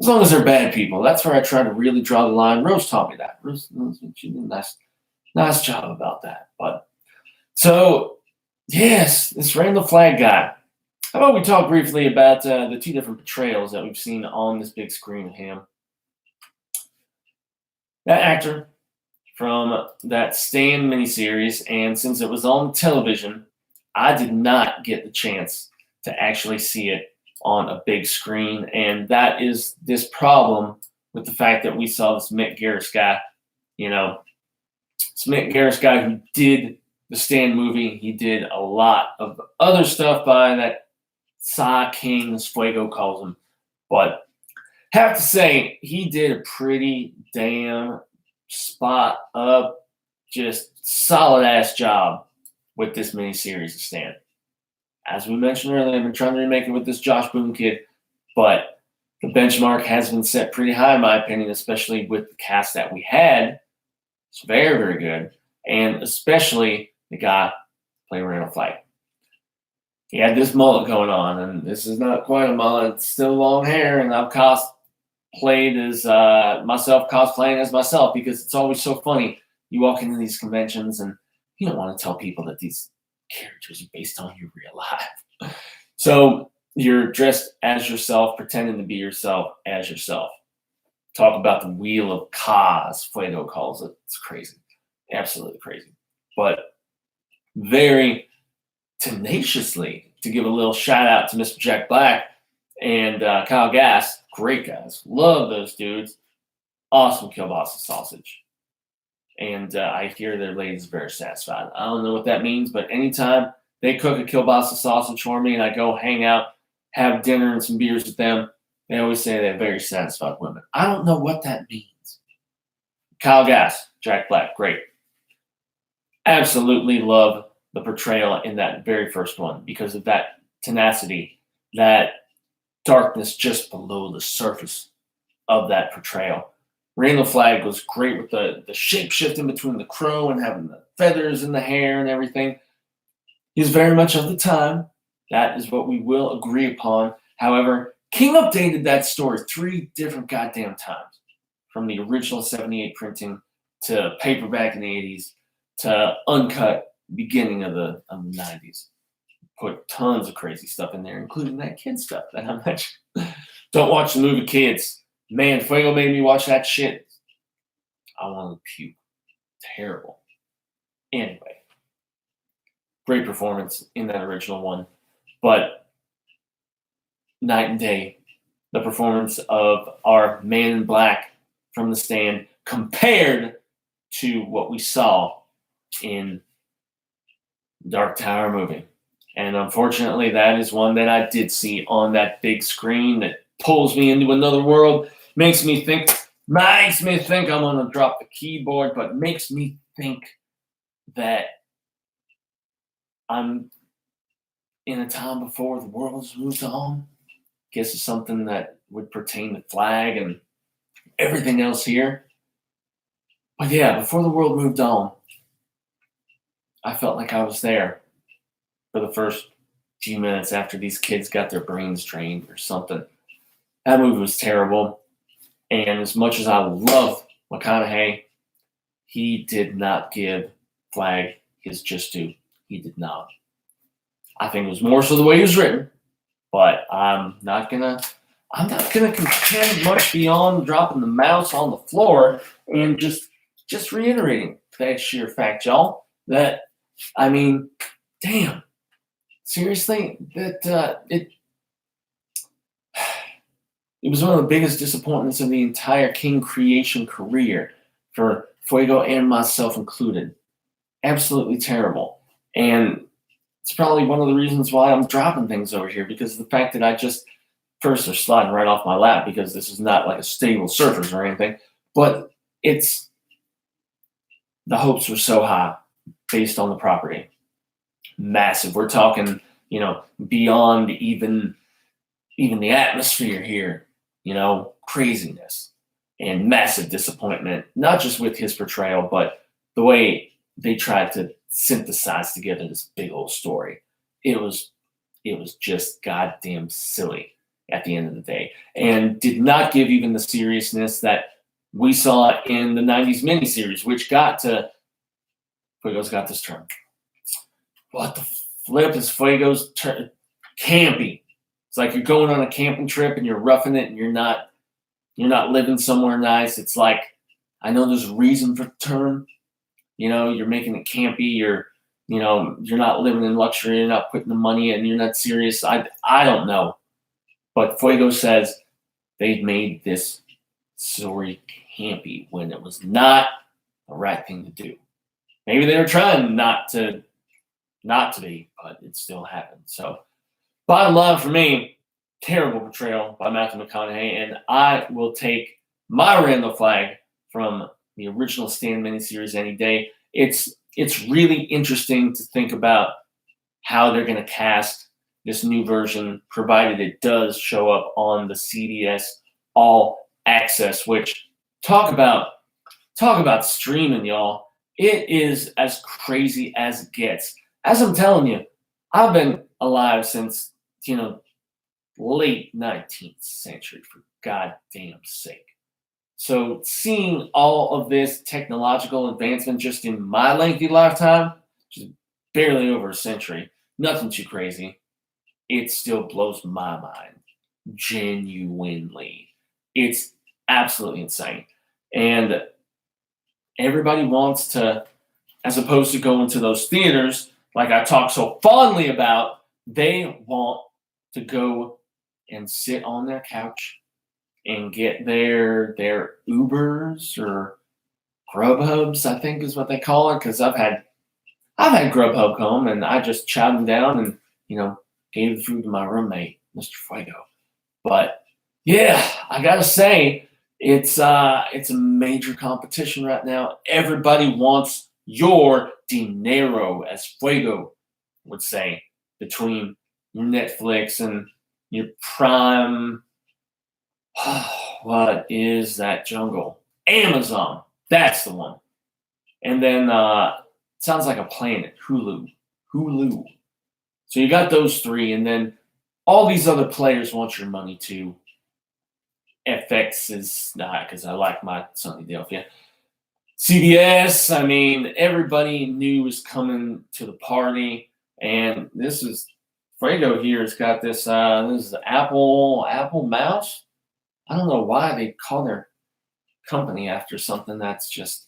[SPEAKER 1] As long as they're bad people. That's where I try to really draw the line. Rose taught me that. Rose she did a nice job about that. But so, yes, this Randall Flagg guy. How about we talk briefly about the two different portrayals that we've seen on this big screen of him. That actor from that Stand miniseries, and since it was on television, I did not get the chance to actually see it on a big screen, and that is this problem with the fact that we saw this Mick Garris guy. This Mick Garris guy who did the Stand movie. He did a lot of other stuff by that Psy King, as Fuego calls him. But have to say, he did a pretty damn spot up, just solid ass job with this miniseries of Stand. As we mentioned earlier, I've been trying to remake it with this Josh Boone kid, but the benchmark has been set pretty high, in my opinion, especially with the cast that we had. It's very, very good. And especially the guy playing Randall Flagg. He had this mullet going on, and this is not quite a mullet. It's still long hair, and I've cosplaying as myself because it's always so funny. You walk into these conventions, and you don't want to tell people that these characters are based on your real life. So you're dressed as yourself, pretending to be yourself as yourself. Talk about the wheel of Ka, as Fuego calls it. It's crazy. Absolutely crazy. But very tenaciously, to give a little shout out to Mr. Jack Black and Kyle Gass. Great guys. Love those dudes. Awesome kielbasa sausage. And I hear their ladies are very satisfied. I don't know what that means, but anytime they cook a kielbasa sausage for me and I go hang out, have dinner and some beers with them, they always say they're very satisfied women. I don't know what that means. Kyle Gass, Jack Black, great. Absolutely love the portrayal in that very first one because of that tenacity, that darkness just below the surface of that portrayal. Randall Flagg was great with the shape shifting between the crow and having the feathers in the hair and everything. He's very much of the time. That is what we will agree upon. However, King updated that story 3 different goddamn times. From the original 78 printing to paperback in the 80s to uncut beginning of the 90s. Put tons of crazy stuff in there, including that kid stuff that I mentioned. Don't watch the movie, kids. Man, Fuego made me watch that shit. I wanted to puke. Terrible. Anyway. Great performance in that original one. But night and day, the performance of our Man in Black from the Stand compared to what we saw in Dark Tower movie. And unfortunately, that is one that I did see on that big screen that pulls me into another world. Makes me think I'm going to drop the keyboard, but makes me think that I'm in a time before the world's moved on. Guess it's something that would pertain to Flagg and everything else here. But yeah, before the world moved on, I felt like I was there for the first few minutes after these kids got their brains drained or something. That movie was terrible. And as much as I love McConaughey, he did not give Flagg his just due. He did not. I think it was more so the way he was written, but I'm not gonna contend much beyond dropping the mouse on the floor and just reiterating that sheer fact, y'all. That damn, seriously, that it was one of the biggest disappointments of the entire King creation career for Fuego and myself included. Absolutely terrible. And it's probably one of the reasons why I'm dropping things over here, because of the fact that first they're sliding right off my lap because this is not like a stable surface or anything, but the hopes were so high based on the property. Massive. We're talking, beyond even the atmosphere here, craziness and massive disappointment, not just with his portrayal, but the way they tried to synthesize together this big old story. It was just goddamn silly at the end of the day, and did not give even the seriousness that we saw in the 90s miniseries, which Fuego's got this term. What the flip is Fuego's term? Campy. It's like you're going on a camping trip and you're roughing it and you're not living somewhere nice. It's like, I know there's a reason for the term. You're making it campy. You're not living in luxury. You're not putting the money in. You're not serious. I don't know. But Fuego says they made this story campy when it was not the right thing to do. Maybe they were trying not to be, but it still happened. So, bottom line for me, terrible portrayal by Matthew McConaughey, and I will take my Randall Flagg from the original Stand miniseries any day. It's really interesting to think about how they're going to cast this new version, provided it does show up on the CBS All Access, which talk about streaming, y'all. It is as crazy as it gets. As I'm telling you, I've been alive since, late 19th century, for goddamn sake. So seeing all of this technological advancement just in my lengthy lifetime, which is barely over a century, nothing too crazy, it still blows my mind. Genuinely. It's absolutely insane. And everybody wants to, as opposed to going to those theaters, like I talk so fondly about, they want to go and sit on their couch and get their Ubers or Grubhubs, I think is what they call it, because I've had Grubhub come and I just chowed them down and gave the food to my roommate, Mr. Fuego. But yeah, I gotta say, it's a major competition right now. Everybody wants your dinero, as Fuego would say, between your Netflix and your Prime. What is that jungle? Amazon. That's the one. And then sounds like a planet. Hulu. So you got those three, and then all these other players want your money too. FX is not, because I like my Sunny Delphia. CBS, I mean, everybody knew was coming to the party, and this is Fuego here has got this. This is the Apple Mouse. I don't know why they call their company after something that's just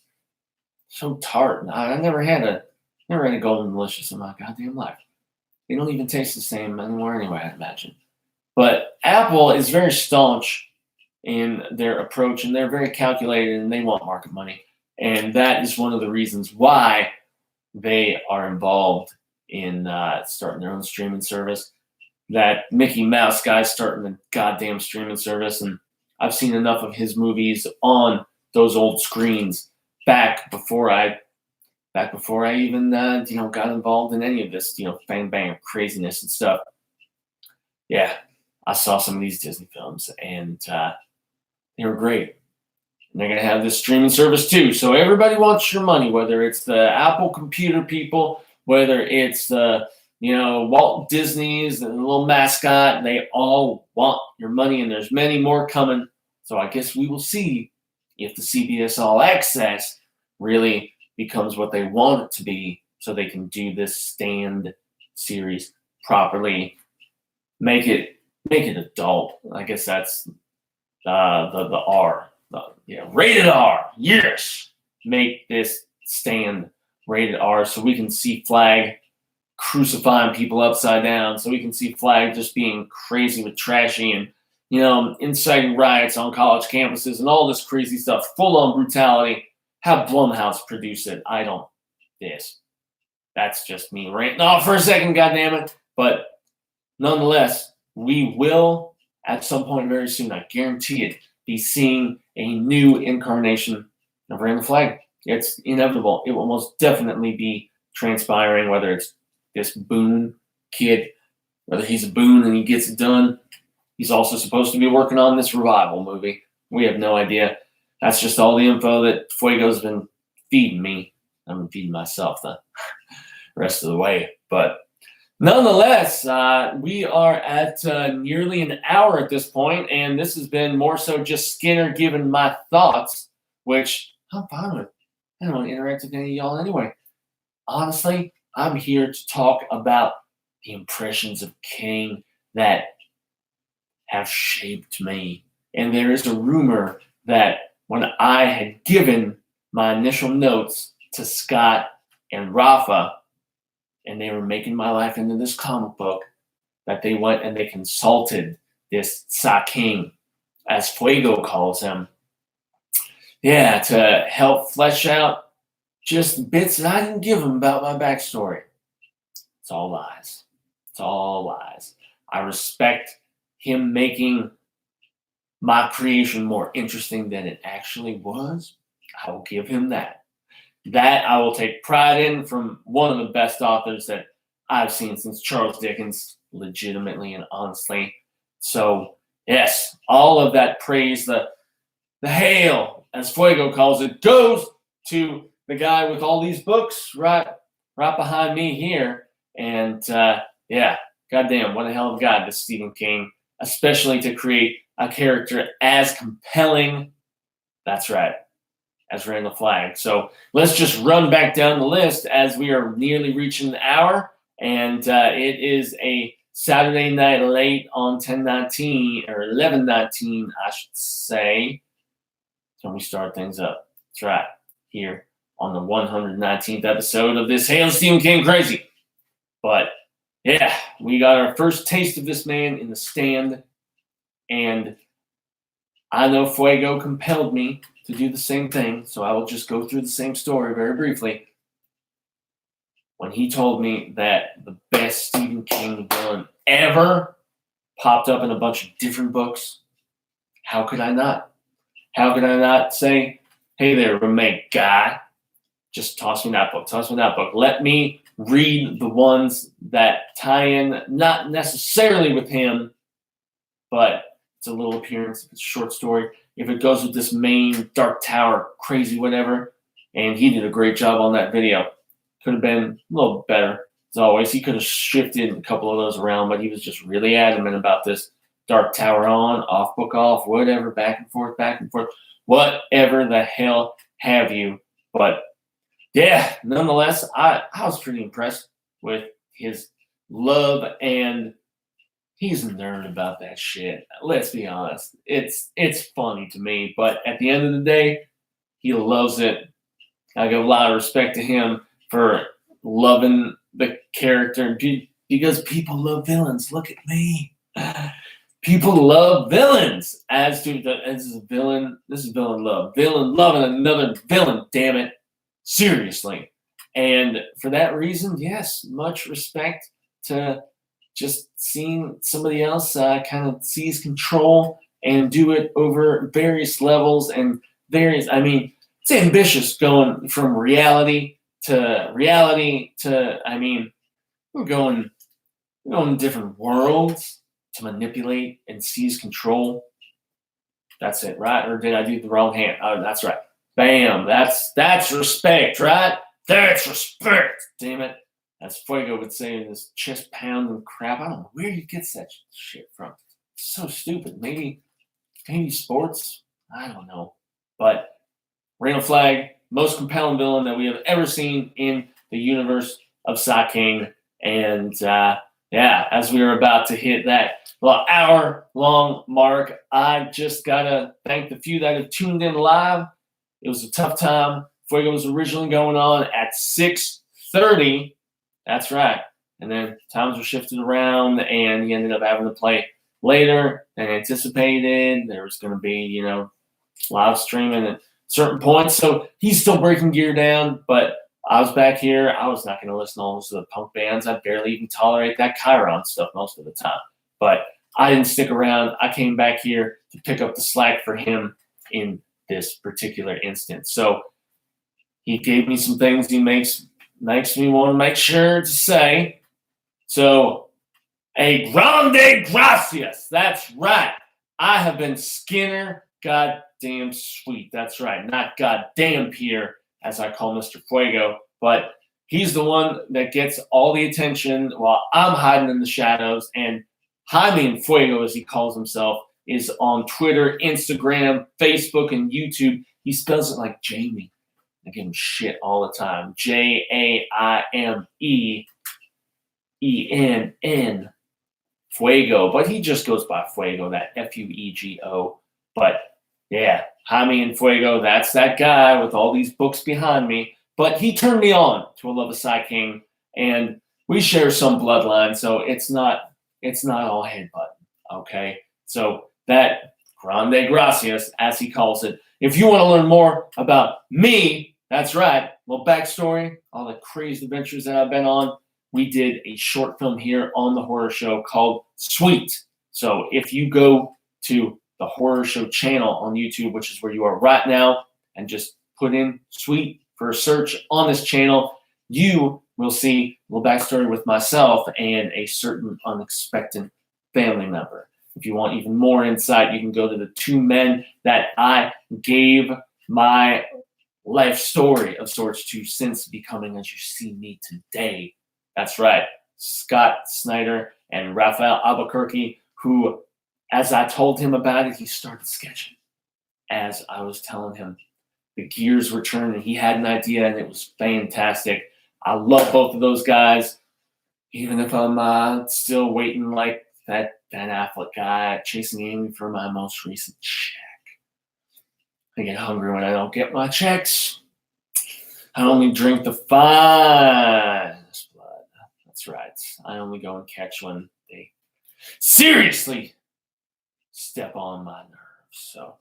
[SPEAKER 1] so tart. I never had a Golden Delicious in my goddamn life. They don't even taste the same anymore anyway, I imagine. But Apple is very staunch in their approach, and they're very calculated, and they want market money. And that is one of the reasons why they are involved in starting their own streaming service. That Mickey Mouse guy's starting a goddamn streaming service, and I've seen enough of his movies on those old screens back before I even got involved in any of this bang bang craziness and stuff. Yeah, I saw some of these Disney films, and they were great. And they're gonna have this streaming service too. So everybody wants your money, whether it's the Apple computer people, whether it's the Walt Disney's and the little mascot. They all want your money, and there's many more coming. So I guess we will see if the CBS All Access really becomes what they want it to be, so they can do this Stand series properly, make it adult. I guess that's the R, rated R. Yes, make this Stand rated R, so we can see Flagg crucifying people upside down, so we can see Flagg just being crazy with trashy and inciting riots on college campuses and all this crazy stuff, full on brutality. Have Blumhouse produce it. I don't. That's just me ranting off for a second, goddammit. But nonetheless, we will at some point very soon, I guarantee it, be seeing a new incarnation of Randall Flagg. It's inevitable. It will most definitely be transpiring, whether it's this Boone kid, whether he's a Boone and he gets it done. He's also supposed to be working on this revival movie. We have no idea. That's just all the info that Fuego's been feeding me. I'm feeding myself the rest of the way. But nonetheless, we are at nearly an hour at this point, and this has been more so just Skinner giving my thoughts, which I'm fine with. I don't want to interact with any of y'all anyway. Honestly, I'm here to talk about the impressions of King that have shaped me. And there is a rumor that when I had given my initial notes to Scott and Rafa, and they were making my life into this comic book, that they went and they consulted this King, as Fuego calls him, to help flesh out just bits that I didn't give him about my backstory. It's all lies. It's all lies. I respect him making my creation more interesting than it actually was. I will give him that. That I will take pride in, from one of the best authors that I've seen since Charles Dickens, legitimately and honestly. So, yes, all of that praise, the hail, as Fuego calls it, goes to the guy with all these books right behind me here. And, goddamn, what a hell of a guy, this Stephen King, especially to create a character as compelling, that's right, as Randall Flagg. So let's just run back down the list as we are nearly reaching the hour. And it is a Saturday night late on 10/19, or 11/19, I should say, when we start things up. That's right, here on the 119th episode of this Hail Stephen King Crazy. But yeah, we got our first taste of this man in The Stand, and I know Fuego compelled me to do the same thing, so I will just go through the same story very briefly. When he told me that the best Stephen King villain ever popped up in a bunch of different books, how could I not? How could I not say, hey there, roommate guy, just toss me that book. Let me read the ones that tie in, not necessarily with him, but it's a little appearance, if it's a short story, if it goes with this main Dark Tower, crazy whatever. And he did a great job on that video. Could have been a little better, as always. He could have shifted a couple of those around, but he was just really adamant about this Dark Tower on, off book off, whatever, back and forth, whatever the hell have you. But yeah, nonetheless, I was pretty impressed with his love, and he's a nerd about that shit. Let's be honest. It's funny to me, but at the end of the day, he loves it. I give a lot of respect to him for loving the character, because people love villains. Look at me. People love villains. This is villain love. Villain loving another villain, damn it. Seriously. And for that reason, yes, much respect to just seeing somebody else kind of seize control and do it over various levels and various, it's ambitious going from reality to, we're going different worlds to manipulate and seize control. That's it, right? Or did I do the wrong hand? Oh, that's right. Bam. That's respect, right? That's respect. Damn it. As Fuego would say in this chest pounding crap. I don't know where he gets that shit from. It's so stupid. Maybe sports. I don't know. But Randall Flagg, most compelling villain that we have ever seen in the universe of King. And as we were about to hit that hour-long mark, I just gotta thank the few that have tuned in live. It was a tough time. Fuego was originally going on at 6:30. That's right. And then times were shifted around, and he ended up having to play later than anticipated. There was going to be, live streaming at certain points. So he's still breaking gear down, but I was back here. I was not going to listen to all those punk bands. I barely even tolerate that Chiron stuff most of the time. But I didn't stick around. I came back here to pick up the slack for him in this particular instance. So he gave me some things. He makes makes me want to make sure to say, so a grande gracias. That's right. I have been Skinner goddamn sweet. That's right. Not goddamn Pierre, as I call Mr. Fuego, but he's the one that gets all the attention while I'm hiding in the shadows. And Jaime Fuego, as he calls himself, is on Twitter, Instagram, Facebook, and YouTube. He spells it like Jamie. I give him shit all the time. Jaimeenn. Fuego. But he just goes by Fuego, that Fuego. But yeah, Jaime and Fuego, that's that guy with all these books behind me. But he turned me on to a Love of Psy King, and we share some bloodline, so it's not all headbutt, okay? So that grande gracias, as he calls it. If you want to learn more about me, that's right, little backstory, all the crazy adventures that I've been on, we did a short film here on the horror show called Sweet. So if you go to the horror show channel on YouTube, which is where you are right now, and just put in Sweet for a search on this channel, you will see a little backstory with myself and a certain unexpected family member. If you want even more insight, you can go to the two men that I gave my life story of sorts to since becoming as you see me today. That's right, Scott Snyder and Raphael Albuquerque, who, as I told him about it, he started sketching. As I was telling him, the gears were turning. He had an idea, and it was fantastic. I love both of those guys, even if I'm still waiting like that Ben Affleck guy chasing Amy for my most recent check. I get hungry when I don't get my checks. I only drink the finest blood. That's right. I only go and catch when they seriously step on my nerves. So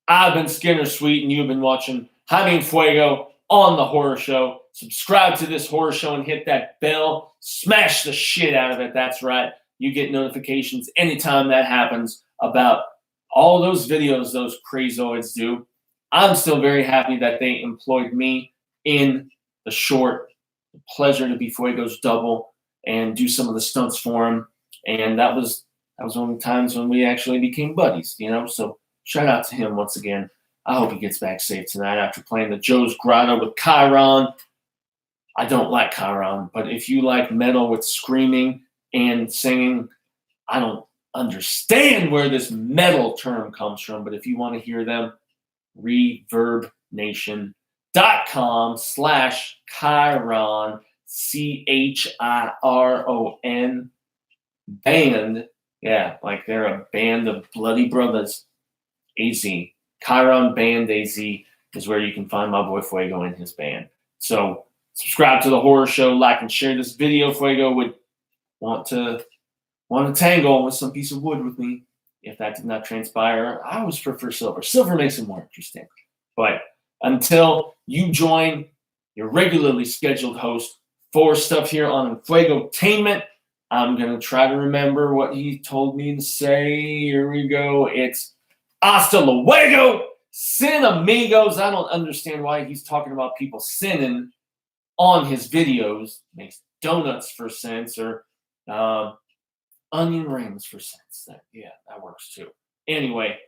[SPEAKER 1] I've been Skinner Sweet, and you've been watching Jaime Fuego on the horror show. Subscribe to this horror show and hit that bell. Smash the shit out of it. That's right. You get notifications anytime that happens about all those videos those crazoids do. I'm still very happy that they employed me in the short. The pleasure to be Fuego's double and do some of the stunts for him. And that was one of the times when we actually became buddies, you know? So shout out to him once again. I hope he gets back safe tonight after playing the Joe's Grotto with Chiron. I don't like Chiron, but if you like metal with screaming and singing, I don't understand where this metal term comes from, but if you want to hear them, reverbnation.com/Chiron, Chiron, band. Yeah, like they're a band of bloody brothers. AZ. Chiron Band AZ is where you can find my boy Fuego and his band. So subscribe to the horror show, like and share this video. Fuego would want to tangle with some piece of wood with me. If that did not transpire, I always prefer silver. Silver makes it more interesting. But until you join your regularly scheduled host for stuff here on Fuegotainment, I'm going to try to remember what he told me to say. Here we go. It's hasta luego, sin amigos. I don't understand why he's talking about people sinning on his videos. Makes donuts for sense, or onion rings for sense. That works too. Anyway,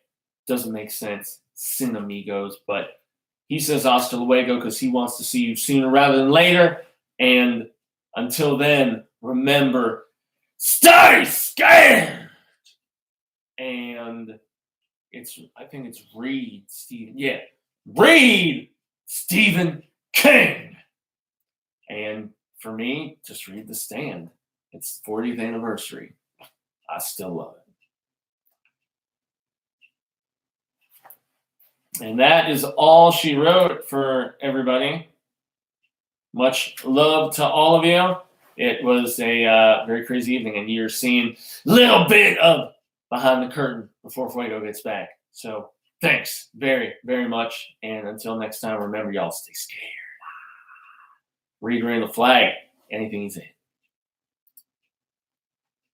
[SPEAKER 1] doesn't make sense. Sin amigos, but he says hasta luego because he wants to see you sooner rather than later. And until then, remember, stay scared. And I think it's read Stephen King. And for me, just read The Stand. It's 40th anniversary. I still love it. And that is all she wrote for everybody. Much love to all of you. It was a very crazy evening, and you're seeing a little bit of behind the curtain before Fuego gets back. So thanks very, very much. And until next time, remember, y'all, stay scared. Read Randall Flagg. Anything he said.